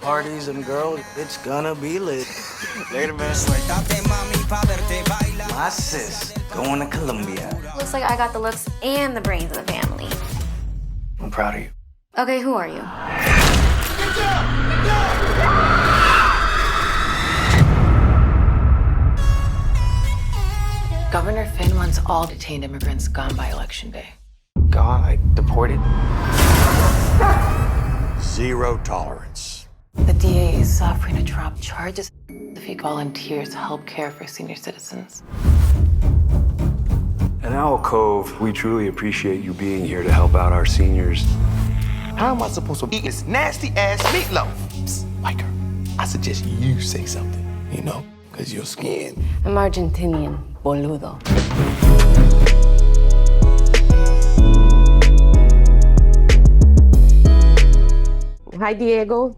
Parties and girls, it's gonna be lit. Later, man. My sis going to Colombia. Looks like I got the looks and the brains of the family. I'm proud of you. Okay, who are you? Governor Finn wants all detained immigrants gone by Election Day. God, I deported. Zero tolerance. The DA is offering to drop charges if he volunteers to help care for senior citizens. At Owl Cove, we truly appreciate you being here to help out our seniors. How am I supposed to eat this nasty ass meatloaf? Psst, Micah, I suggest you say something, because your skin. I'm Argentinian, boludo. Hi, Diego.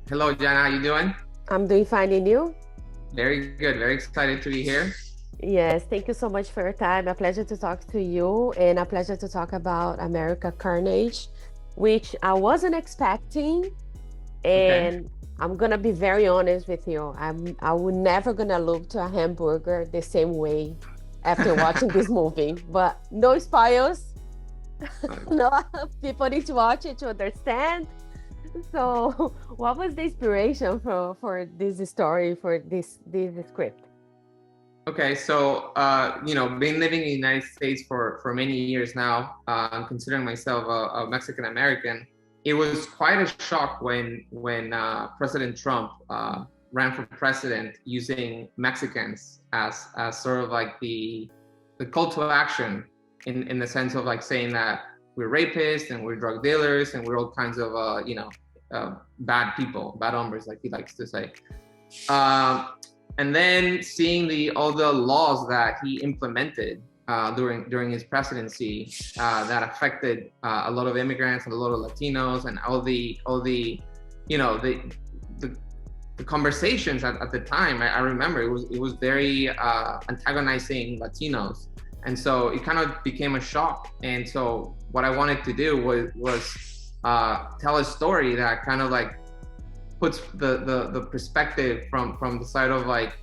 Hello, Jana. How you doing? I'm doing fine, and you? Very good. Very excited to be here. Yes, thank you so much for your time. A pleasure to talk to you and a pleasure to talk about America Carnage, which I wasn't expecting. And okay. I'm gonna be very honest with you. I would never gonna look to a hamburger the same way after watching this movie. But no spoils. No, people need to watch it to understand. So, what was the inspiration for this story, for this script? Okay, so been living in the United States for many years now. I'm considering myself a Mexican American. It was quite a shock when President Trump ran for president using Mexicans as sort of like the call to action in the sense of like saying that we're rapists and we're drug dealers and we're all kinds of bad people, bad hombres, like he likes to say. And then seeing all the laws that he implemented during his presidency that affected a lot of immigrants and a lot of Latinos, and all the conversations at the time. I remember it was very antagonizing Latinos, and so it kind of became a shock. And so what I wanted to do was tell a story that kind of like puts the perspective from the side of like,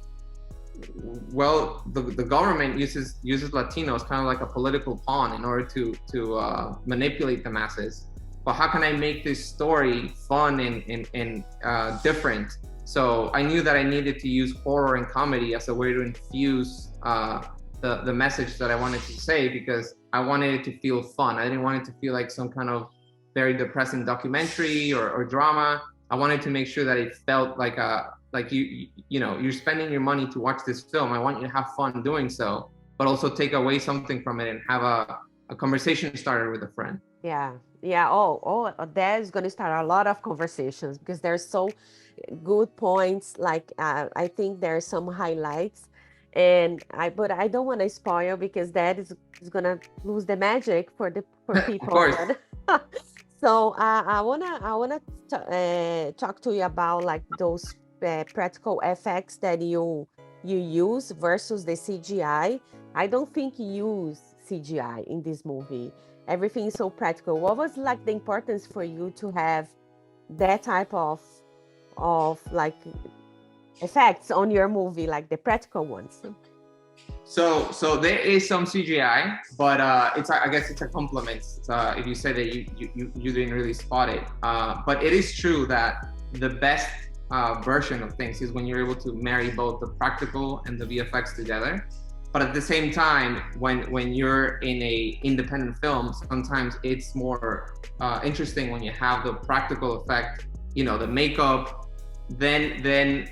well, the government uses Latinos kind of like a political pawn in order to manipulate the masses. But how can I make this story fun and different? So I knew that I needed to use horror and comedy as a way to infuse the message that I wanted to say, because I wanted it to feel fun. I didn't want it to feel like some kind of very depressing documentary or drama. I wanted to make sure that it felt like you're spending your money to watch this film. I want you to have fun doing so, but also take away something from it and have a conversation starter with a friend. Yeah. Oh, that is going to start a lot of conversations, because there's so good points. Like I think there are some highlights, but I don't want to spoil, because that is going to lose the magic for people. Of course. So I wanna talk to you about like those practical effects that you use versus the CGI. I don't think you use CGI in this movie. Everything is so practical. What was like the importance for you to have that type of like effects on your movie, like the practical ones? So there is some CGI, but I guess it's a compliment if you say that you didn't really spot it. But it is true that the best version of things is when you're able to marry both the practical and the VFX together. But at the same time, when you're in a independent film, sometimes it's more interesting when you have the practical effect, the makeup, then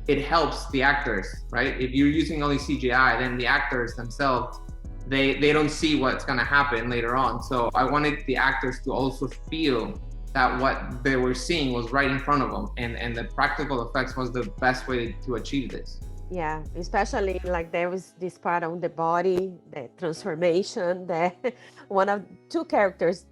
it helps the actors, right? If you're using only CGI, then the actors themselves, they don't see what's gonna happen later on. So I wanted the actors to also feel that what they were seeing was right in front of them, and the practical effects was the best way to achieve this. Yeah, especially like there was this part on the body, the transformation, that one of two characters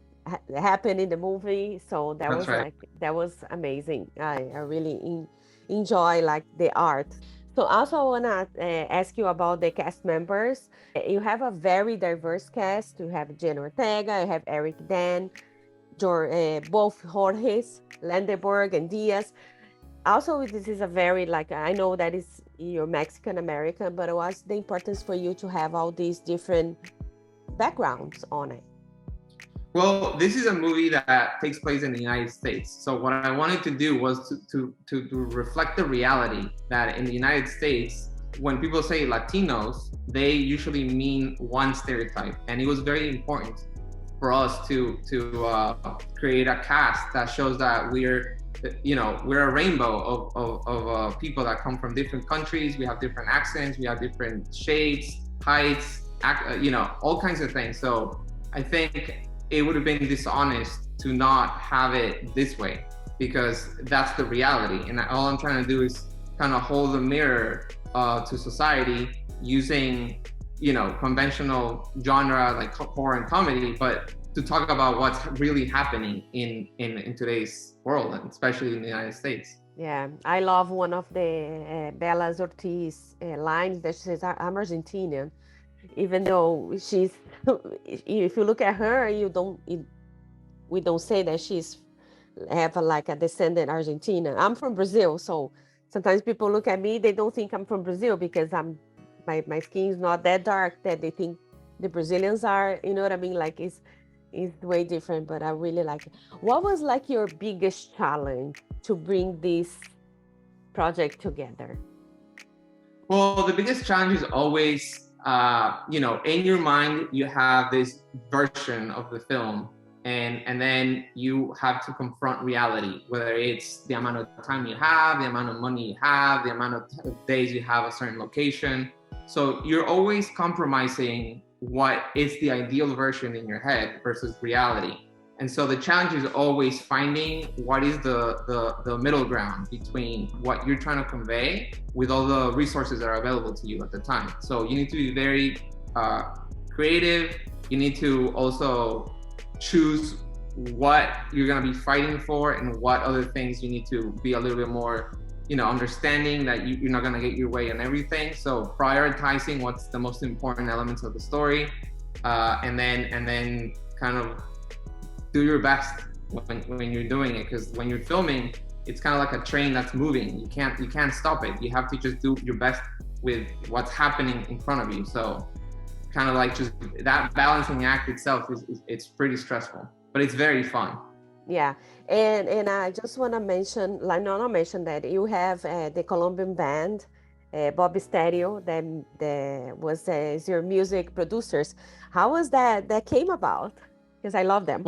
happened in the movie. So that was right. That was amazing. I really enjoy like the art. So also I wanna ask you about the cast members. You have a very diverse cast. You have Jen Ortega, you have Eric Dan, both Jorge's, Landenberg and Diaz. Also, this is a very, like, I know that you're Mexican American, but what's the importance for you to have all these different backgrounds on it? Well, this is a movie that takes place in the United States. So what I wanted to do was to reflect the reality that in the United States, when people say Latinos, they usually mean one stereotype. And it was very important for us to create a cast that shows that we're a rainbow of people that come from different countries. We have different accents, we have different shades, heights, all kinds of things. So I think it would have been dishonest to not have it this way, because that's the reality. And all I'm trying to do is kind of hold a mirror to society using, conventional genre like horror and comedy, but to talk about what's really happening in today's world, and especially in the United States. Yeah, I love one of the Bella Ortiz lines that she says, "I'm Argentinian," even though she's. If you look at her, we don't say that she's have a descendant Argentina. I'm from Brazil, so sometimes people look at me, they don't think I'm from Brazil because my skin is not that dark that they think the Brazilians are. You know what I mean? Like it's way different, but I really like it. What was like your biggest challenge to bring this project together? Well, the biggest challenge is always, in your mind, you have this version of the film, and then you have to confront reality, whether it's the amount of time you have, the amount of money you have, the amount of days you have a certain location. So you're always compromising what is the ideal version in your head versus reality. And so the challenge is always finding what is the middle ground between what you're trying to convey with all the resources that are available to you at the time. So you need to be very creative. You need to also choose what you're gonna be fighting for and what other things you need to be a little bit more, understanding that you're not gonna get your way on everything. So prioritizing what's the most important elements of the story, and then kind of do your best when you're doing it, because when you're filming, it's kind of like a train that's moving. You can't stop it. You have to just do your best with what's happening in front of you. So kind of like just that balancing act itself it's pretty stressful, but it's very fun. Yeah, and I just want to mention, not mention that you have the Colombian band, Bobby Stereo, that was your music producers. How was that came about? Because I love them.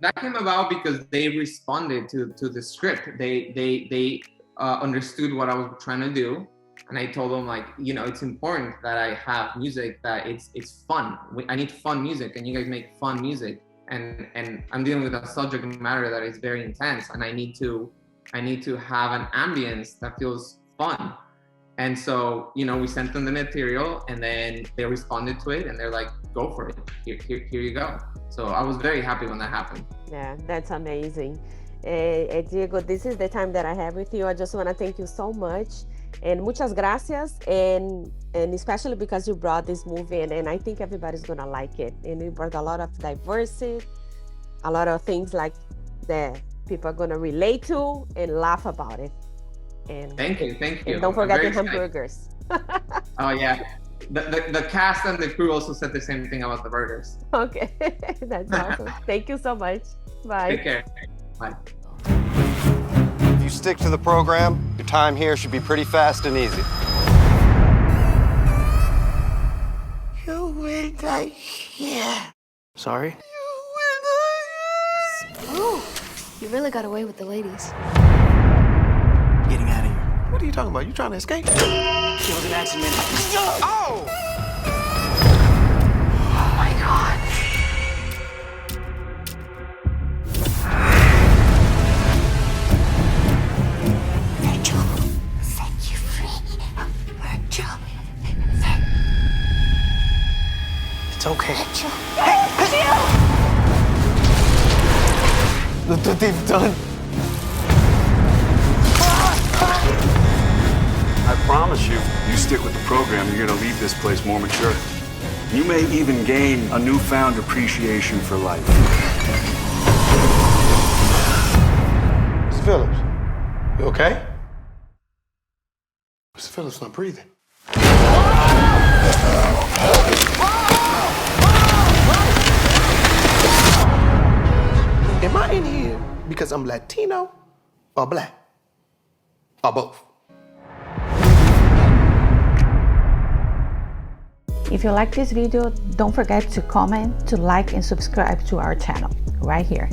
That came about because they responded to the script. They understood what I was trying to do, and I told them it's important that I have music that it's fun. I need fun music, and you guys make fun music. And I'm dealing with a subject matter that is very intense, and I need to have an ambience that feels fun. And so, we sent them the material, and then they responded to it, and they're like, "Go for it. Here you go." So I was very happy when that happened. Yeah, that's amazing. Diego, this is the time that I have with you. I just want to thank you so much, and muchas gracias, and especially because you brought this movie in, and I think everybody's gonna like it. And you brought a lot of diversity, a lot of things like that people are gonna relate to and laugh about it. And thank you. And don't forget the hamburgers. Oh yeah, the cast and the crew also said the same thing about the burgers. Okay, that's awesome. Thank you so much. Bye. Take care. Bye. If you stick to the program, your time here should be pretty fast and easy. You will die here. Sorry? Ooh, you really got away with the ladies. Getting out of here. What are you talking about? You trying to escape? It was an accident. Oh! Oh my God. Virgil, set you free. Virgil. It's okay. Virgil. Look what they've done. I promise you stick with the program, you're gonna leave this place more mature. You may even gain a newfound appreciation for life. Phillips, you okay? Mr. Phillips not breathing. Am I in here because I'm Latino or black? Or both? If you like this video, don't forget to comment, to like, and subscribe to our channel right here.